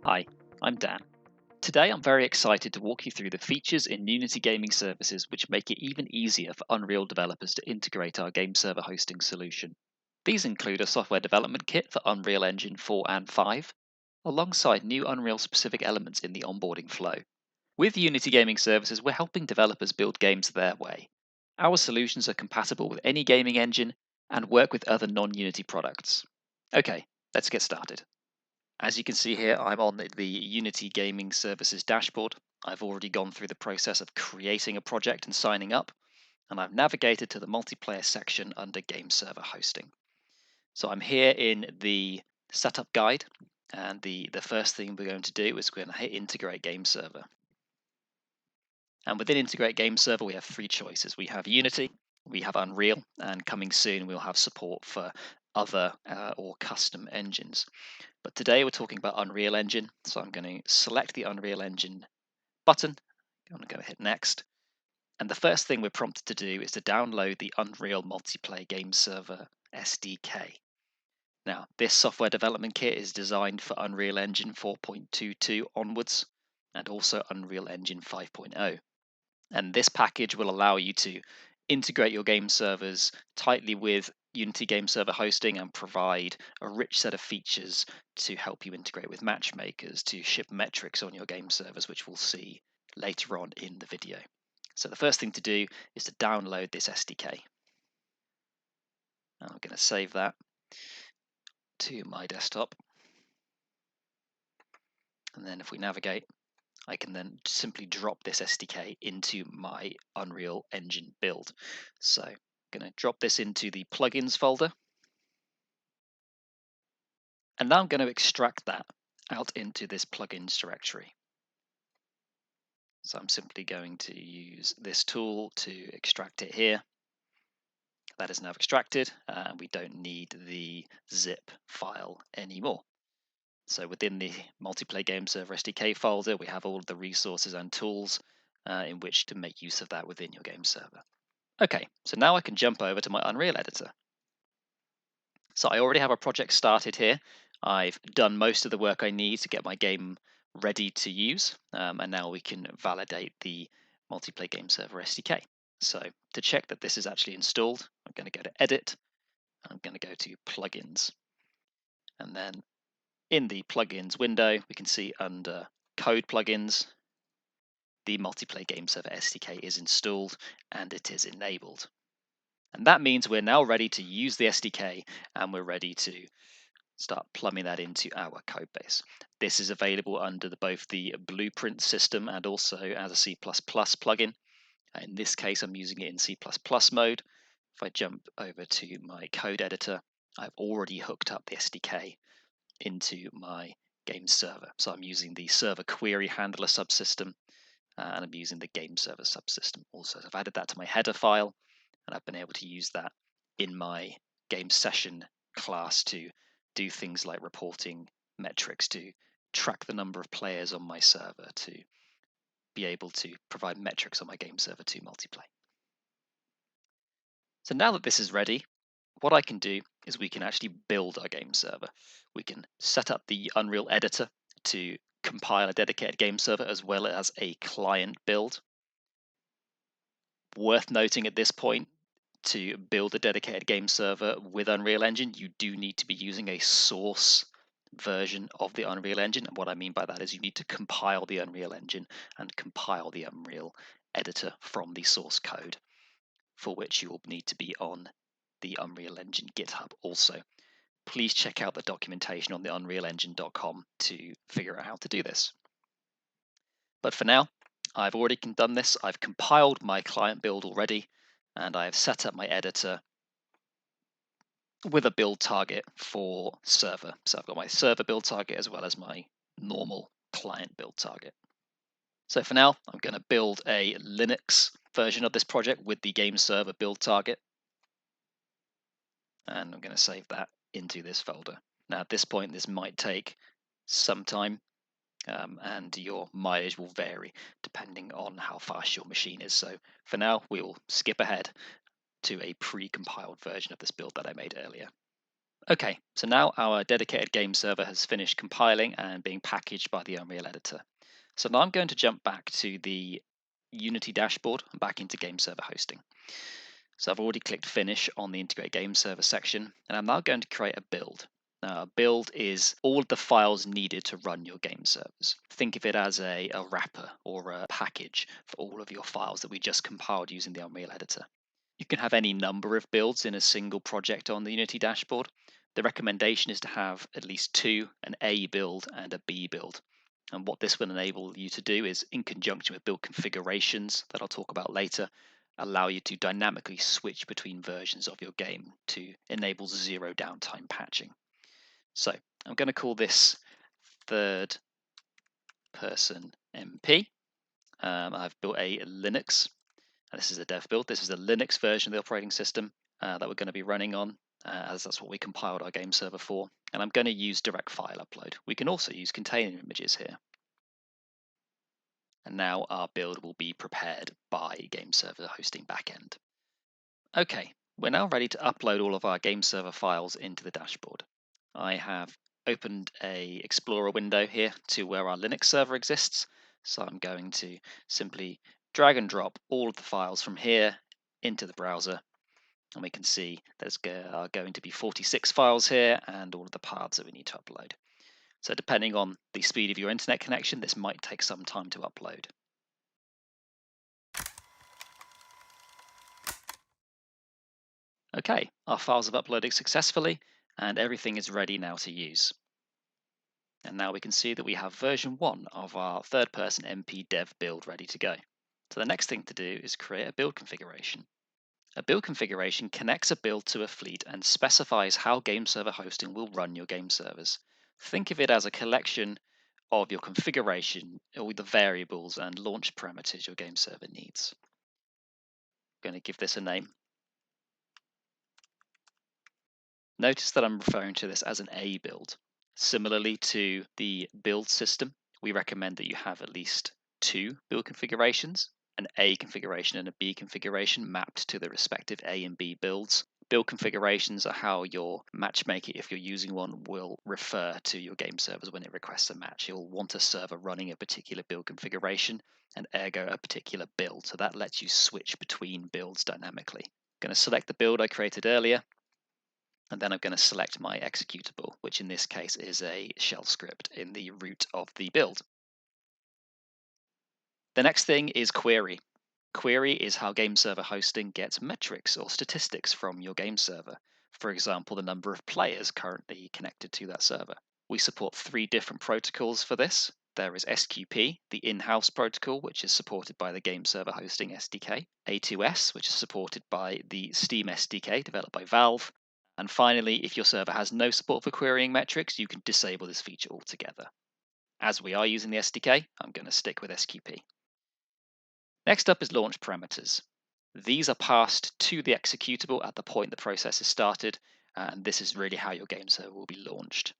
Hi, I'm Dan. Today I'm very excited to walk you through the features in Unity Gaming Services which make it even easier for Unreal developers to integrate our game server hosting solution. These include a software development kit for Unreal Engine 4 and 5, alongside new Unreal specific elements in the onboarding flow. With Unity Gaming Services, we're helping developers build games their way. Our solutions are compatible with any gaming engine and work with other non-Unity products. Okay, let's get started. As you can see here, I'm on the Unity Gaming Services dashboard. I've already gone through the process of creating a project and signing up, and I've navigated to the multiplayer section under Game Server Hosting. So I'm here in the setup guide, and the first thing we're going to do is we're going to hit Integrate Game Server. And within Integrate Game Server, we have three choices. We have Unity, we have Unreal, and coming soon we'll have support for other or custom engines. But today we're talking about Unreal Engine, so I'm going to select the Unreal Engine button. I'm going to go hit Next. And the first thing we're prompted to do is to download the Unreal Multiplay Game Server SDK. Now, this software development kit is designed for Unreal Engine 4.22 onwards, and also Unreal Engine 5.0. And this package will allow you to integrate your game servers tightly with Unity Game Server Hosting and provide a rich set of features to help you integrate with matchmakers to ship metrics on your game servers, which we'll see later on in the video. So the first thing to do is to download this SDK. I'm going to save that to my desktop. And then if we navigate, I can then simply drop this SDK into my Unreal Engine build. So I'm going to drop this into the plugins folder. And now I'm going to extract that out into this plugins directory. So I'm simply going to use this tool to extract it here. That is now extracted, and we don't need the zip file anymore. So within the Multiplay Game Server SDK folder, we have all of the resources and tools in which to make use of that within your game server. Okay, so now I can jump over to my Unreal editor. So I already have a project started here. I've done most of the work I need to get my game ready to use, and now we can validate the Multiplay Game Server SDK. So to check that this is actually installed, I'm going to go to Edit, and I'm going to go to Plugins. And then in the Plugins window, we can see under Code Plugins, the Multiplay Game Server SDK is installed and it is enabled. And that means we're now ready to use the SDK and we're ready to start plumbing that into our code base. This is available under both the Blueprint system and also as a C++ plugin. In this case, I'm using it in C++ mode. If I jump over to my code editor, I've already hooked up the SDK into my game server. So I'm using the server query handler subsystem, and I'm using the game server subsystem also. So I've added that to my header file, and I've been able to use that in my game session class to do things like reporting metrics, to track the number of players on my server, to be able to provide metrics on my game server to Multiplay. So now that this is ready, what I can do is we can actually build our game server. We can set up the Unreal editor to compile a dedicated game server as well as a client build. Worth noting at this point, to build a dedicated game server with Unreal Engine, you do need to be using a source version of the Unreal Engine. And what I mean by that is you need to compile the Unreal Engine and compile the Unreal editor from the source code, for which you will need to be on the Unreal Engine GitHub also. Please check out the documentation on the unrealengine.com to figure out how to do this. But for now, I've already done this. I've compiled my client build already, and I have set up my editor with a build target for server. So I've got my server build target as well as my normal client build target. So for now, I'm going to build a Linux version of this project with the game server build target. And I'm going to save that into this folder. Now at this point, this might take some time, and your mileage will vary depending on how fast your machine is. So for now, we will skip ahead to a pre-compiled version of this build that I made earlier. Okay, so now our dedicated game server has finished compiling and being packaged by the Unreal editor. So now I'm going to jump back to the Unity dashboard and back into Game Server Hosting. So I've already clicked Finish on the Integrate Game Server section, and I'm now going to create a build. Now, a build is all of the files needed to run your game servers. Think of it as a wrapper or a package for all of your files that we just compiled using the Unreal editor. You can have any number of builds in a single project on the Unity dashboard. The recommendation is to have at least two, an A build and a B build. And what this will enable you to do is, in conjunction with build configurations that I'll talk about later, allow you to dynamically switch between versions of your game to enable zero downtime patching. So I'm going to call this third person MP. I've built a Linux. This is a dev build. This is a Linux version of the operating system that we're going to be running on, as that's what we compiled our game server for. And I'm going to use direct file upload. We can also use container images here. And now our build will be prepared by Game Server Hosting Backend. Okay, we're now ready to upload all of our game server files into the dashboard. I have opened a Explorer window here to where our Linux server exists. So I'm going to simply drag and drop all of the files from here into the browser. And we can see there's going to be 46 files here and all of the paths that we need to upload. So depending on the speed of your internet connection, this might take some time to upload. Okay, our files have uploaded successfully and everything is ready now to use. And now we can see that we have version 1 of our third-person MP dev build ready to go. So the next thing to do is create a build configuration. A build configuration connects a build to a fleet and specifies how game server hosting will run your game servers. Think of it as a collection of your configuration, all the variables and launch parameters your game server needs. I'm going to give this a name. Notice that I'm referring to this as an A build. Similarly to the build system, we recommend that you have at least two build configurations, an A configuration and a B configuration mapped to the respective A and B builds. Build configurations are how your matchmaker, if you're using one, will refer to your game servers when it requests a match. You'll want a server running a particular build configuration and ergo a particular build. So that lets you switch between builds dynamically. I'm going to select the build I created earlier. And then I'm going to select my executable, which in this case is a shell script in the root of the build. The next thing is query. Query is how game server hosting gets metrics or statistics from your game server. For example, the number of players currently connected to that server. We support 3 different protocols for this. There is SQP, the in-house protocol, which is supported by the Game Server Hosting SDK, A2S, which is supported by the Steam SDK developed by Valve, and finally, if your server has no support for querying metrics, you can disable this feature altogether. As we are using the SDK, I'm going to stick with SQP. Next up is launch parameters. These are passed to the executable at the point the process is started, and this is really how your game server will be launched.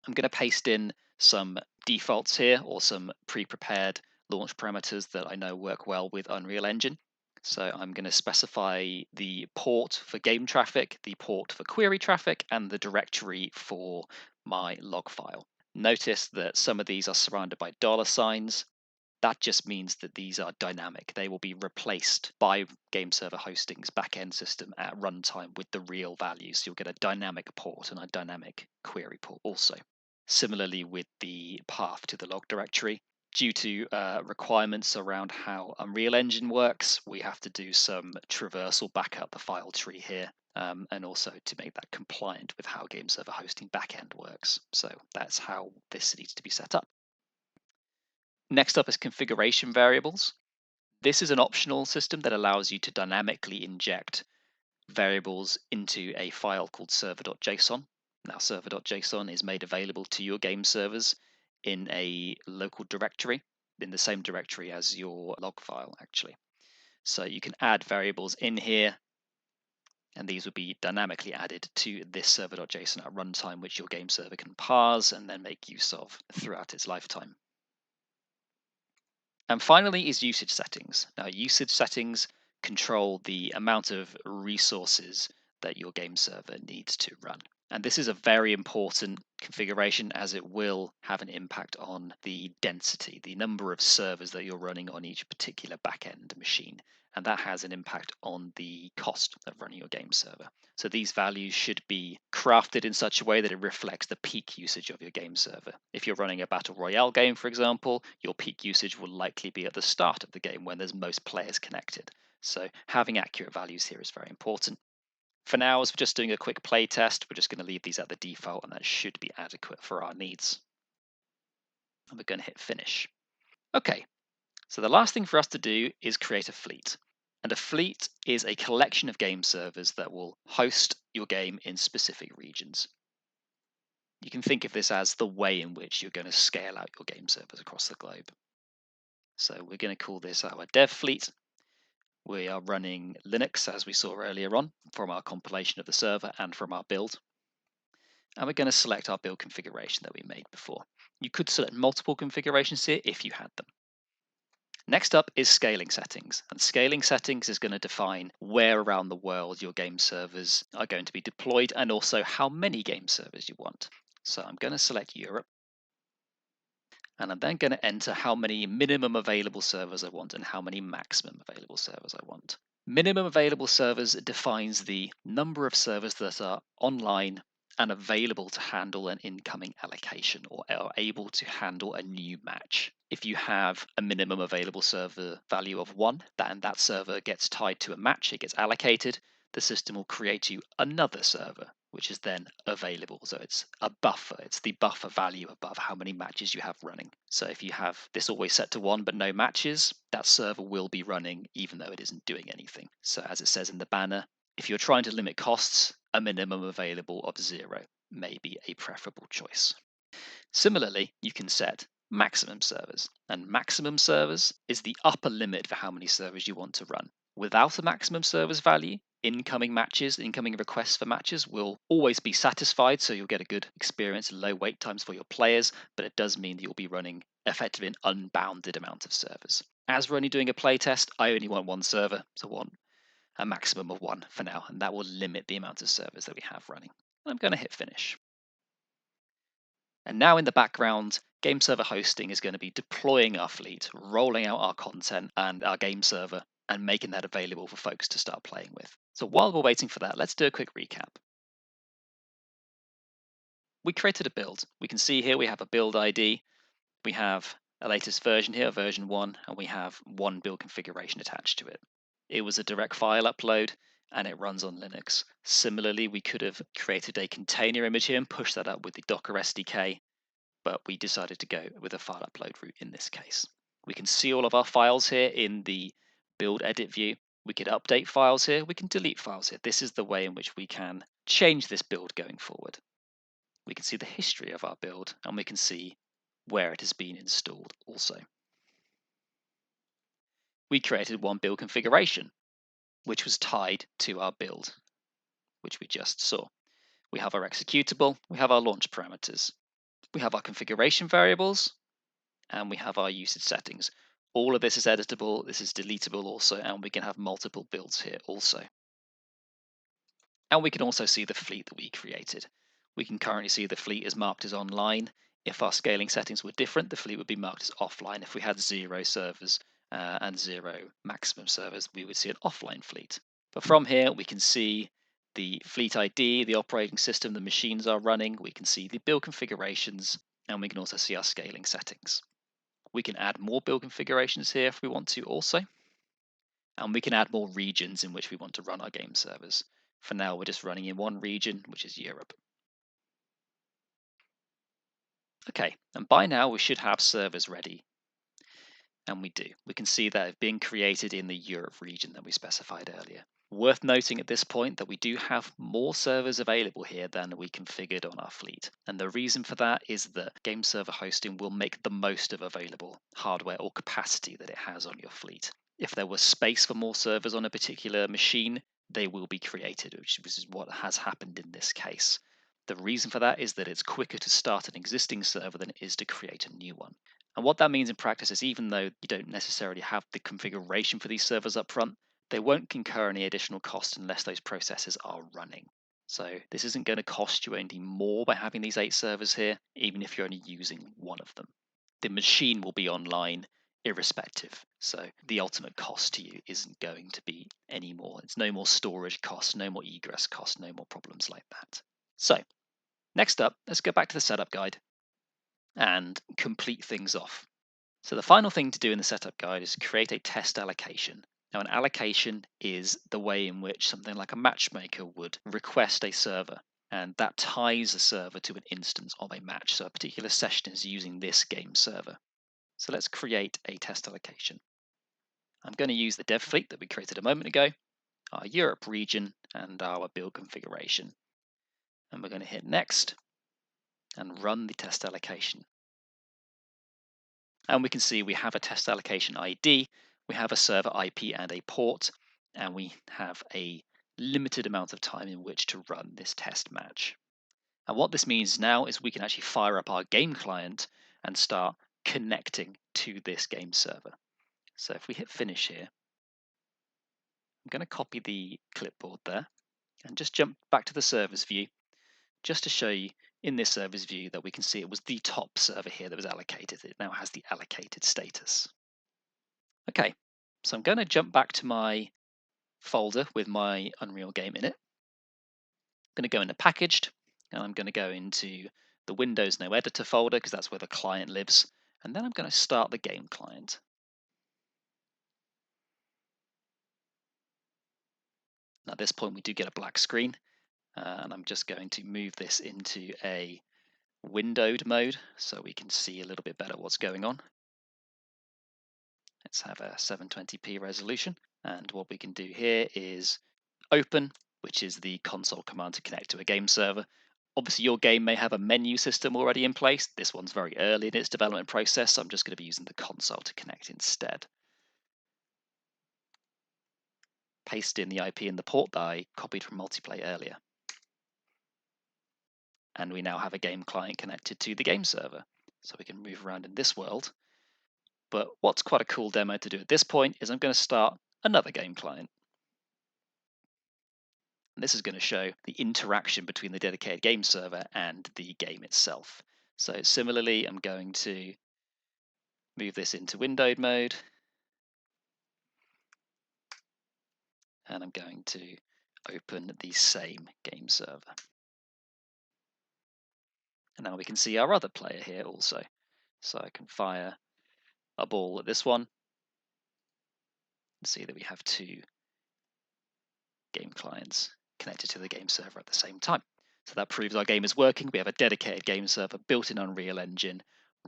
I'm going to paste in some defaults here or some pre-prepared launch parameters that I know work well with Unreal Engine. So I'm going to specify the port for game traffic, the port for query traffic, and the directory for my log file. Notice that some of these are surrounded by $signs. That just means that these are dynamic. They will be replaced by Game Server Hosting's backend system at runtime with the real values. So you'll get a dynamic port and a dynamic query port also. Similarly with the path to the log directory, due to requirements around how Unreal Engine works, we have to do some traversal back up the file tree here, and also to make that compliant with how Game Server Hosting backend works. So that's how this needs to be set up. Next up is configuration variables. This is an optional system that allows you to dynamically inject variables into a file called server.json. Now, server.json is made available to your game servers in a local directory, in the same directory as your log file, actually. So you can add variables in here, and these will be dynamically added to this server.json at runtime, which your game server can parse and then make use of throughout its lifetime. And finally is usage settings. Now, usage settings control the amount of resources that your game server needs to run. And this is a very important configuration as it will have an impact on the density, the number of servers that you're running on each particular backend machine. And that has an impact on the cost of running your game server. So these values should be crafted in such a way that it reflects the peak usage of your game server. If you're running a battle royale game, for example, your peak usage will likely be at the start of the game when there's most players connected. So having accurate values here is very important. For now, as we're just doing a quick play test, we're just going to leave these at the default, and that should be adequate for our needs. And we're going to hit finish. Okay, so the last thing for us to do is create a fleet. And a fleet is a collection of game servers that will host your game in specific regions. You can think of this as the way in which you're going to scale out your game servers across the globe. So we're going to call this our dev fleet. We are running Linux, as we saw earlier on, from our compilation of the server and from our build. And we're going to select our build configuration that we made before. You could select multiple configurations here if you had them. Next up is scaling settings. And scaling settings is going to define where around the world your game servers are going to be deployed and also how many game servers you want. So I'm going to select Europe. And I'm then going to enter how many minimum available servers I want and how many maximum available servers I want. Minimum available servers defines the number of servers that are online and available to handle an incoming allocation or are able to handle a new match. If you have a minimum available server value of 1, and that server gets tied to a match, it gets allocated, the system will create you another server, which is then available. So it's a buffer. It's the buffer value above how many matches you have running. So if you have this always set to 1 but no matches, that server will be running even though it isn't doing anything. So as it says in the banner, if you're trying to limit costs, a minimum available of 0 may be a preferable choice. Similarly, you can set maximum servers, and maximum servers is the upper limit for how many servers you want to run. Without a maximum servers value, incoming requests for matches will always be satisfied, so you'll get a good experience and low wait times for your players, but it does mean that you'll be running effectively an unbounded amount of servers. As we're only doing a play test, I only want 1 server, so I want a maximum of 1 for now, and that will limit the amount of servers that we have running. I'm going to hit finish. And now in the background, Game Server Hosting is going to be deploying our fleet, rolling out our content and our game server, and making that available for folks to start playing with. So while we're waiting for that, let's do a quick recap. We created a build. We can see here we have a build ID. We have a latest version here, version 1, and we have 1 build configuration attached to it. It was a direct file upload, and it runs on Linux. Similarly, we could have created a container image here and pushed that up with the Docker SDK, but we decided to go with a file upload route in this case. We can see all of our files here in the build edit view. We could update files here, we can delete files here. This is the way in which we can change this build going forward. We can see the history of our build, and we can see where it has been installed also. We created 1 build configuration, which was tied to our build, which we just saw. We have our executable, we have our launch parameters, we have our configuration variables, and we have our usage settings. All of this is editable, this is deletable also, and we can have multiple builds here also. And we can also see the fleet that we created. We can currently see the fleet is marked as online. If our scaling settings were different, the fleet would be marked as offline. If we had 0 servers and 0 maximum servers, we would see an offline fleet. But from here, we can see the fleet ID, the operating system the machines are running. We can see the build configurations, and we can also see our scaling settings. We can add more build configurations here if we want to also. And we can add more regions in which we want to run our game servers. For now, we're just running in 1 region, which is Europe. Okay, and by now we should have servers ready. And we do. We can see that being created in the Europe region that we specified earlier. Worth noting at this point that we do have more servers available here than we configured on our fleet. And the reason for that is that Game Server Hosting will make the most of available hardware or capacity that it has on your fleet. If there was space for more servers on a particular machine, they will be created, which is what has happened in this case. The reason for that is that it's quicker to start an existing server than it is to create a new one. And what that means in practice is even though you don't necessarily have the configuration for these servers up front, they won't incur any additional cost unless those processes are running. So this isn't going to cost you any more by having these 8 servers here, even if you're only using one of them. The machine will be online irrespective. So the ultimate cost to you isn't going to be any more. It's no more storage costs, no more egress costs, no more problems like that. So next up, let's go back to the setup guide and complete things off. So the final thing to do in the setup guide is create a test allocation. Now, an allocation is the way in which something like a matchmaker would request a server, and that ties a server to an instance of a match. So a particular session is using this game server. So let's create a test allocation. I'm going to use the dev fleet that we created a moment ago, our Europe region, and our build configuration. And we're going to hit next and run the test allocation. And we can see we have a test allocation ID, we have a server IP and a port, and we have a limited amount of time in which to run this test match. And what this means now is we can actually fire up our game client and start connecting to this game server. So if we hit finish here, I'm going to copy the clipboard there and just jump back to the servers view just to show you in this servers view that we can see it was the top server here that was allocated. It now has the allocated status. Okay, so I'm going to jump back to my folder with my Unreal game in it. I'm going to go into packaged, and I'm going to go into the Windows No Editor folder because that's where the client lives. And then I'm going to start the game client. Now at this point we do get a black screen, and I'm just going to move this into a windowed mode so we can see a little bit better what's going on. Let's have a 720p resolution, and what we can do here is open, which is the console command to connect to a game server. Obviously your game may have a menu system already in place. This one's very early in its development process, so I'm just going to be using the console to connect instead. Paste in the IP in the port that I copied from Multiplay earlier. And we now have a game client connected to the game server. So we can move around in this world. But what's quite a cool demo to do at this point is I'm going to start another game client. And this is going to show the interaction between the dedicated game server and the game itself. So similarly, I'm going to move this into windowed mode. And I'm going to open the same game server. And now we can see our other player here also. So I can fire a ball at this one and see that we have 2 game clients connected to the game server at the same time. So that proves our game is working. We have a dedicated game server built in Unreal Engine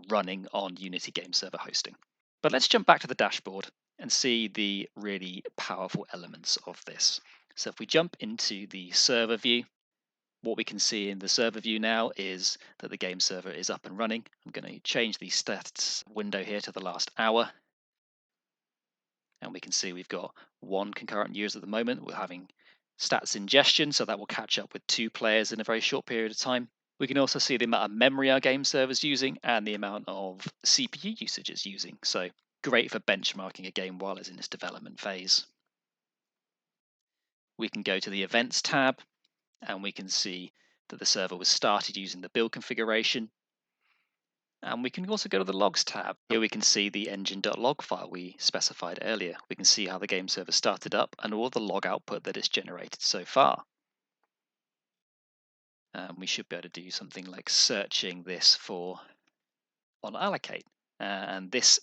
running on Unity Game Server Hosting. But let's jump back to the dashboard and see the really powerful elements of this. So if we jump into the server view, what we can see in the server view now is that the game server is up and running. I'm going to change the stats window here to the last hour. And we can see we've got 1 concurrent user at the moment. We're having stats ingestion, so that will catch up with 2 players in a very short period of time. We can also see the amount of memory our game server is using and the amount of CPU usage it's using. So great for benchmarking a game while it's in its development phase. We can go to the Events tab, and we can see that the server was started using the build configuration. And we can also go to the Logs tab. Here we can see the engine.log file we specified earlier. We can see how the game server started up and all the log output that it's generated so far. We should be able to do something like searching this for on allocate. And this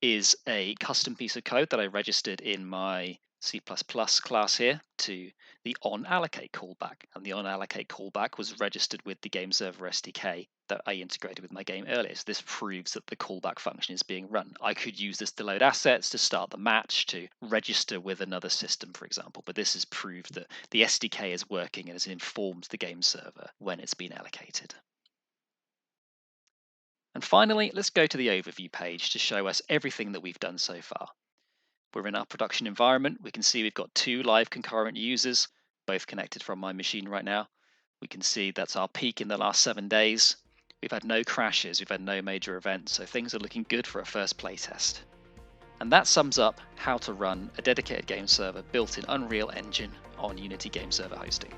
is a custom piece of code that I registered in my C++ class here to the onAllocate callback. And the onAllocate callback was registered with the Game Server SDK that I integrated with my game earlier. So this proves that the callback function is being run. I could use this to load assets, to start the match, to register with another system, for example. But this has proved that the SDK is working and has informed the game server when it's been allocated. And finally, let's go to the overview page to show us everything that we've done so far. We're in our production environment. We can see we've got 2 live concurrent users, both connected from my machine right now. We can see that's our peak in the last 7 days. We've had no crashes, we've had no major events, so things are looking good for a first playtest. And that sums up how to run a dedicated game server built in Unreal Engine on Unity Game Server Hosting.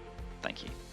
Thank you.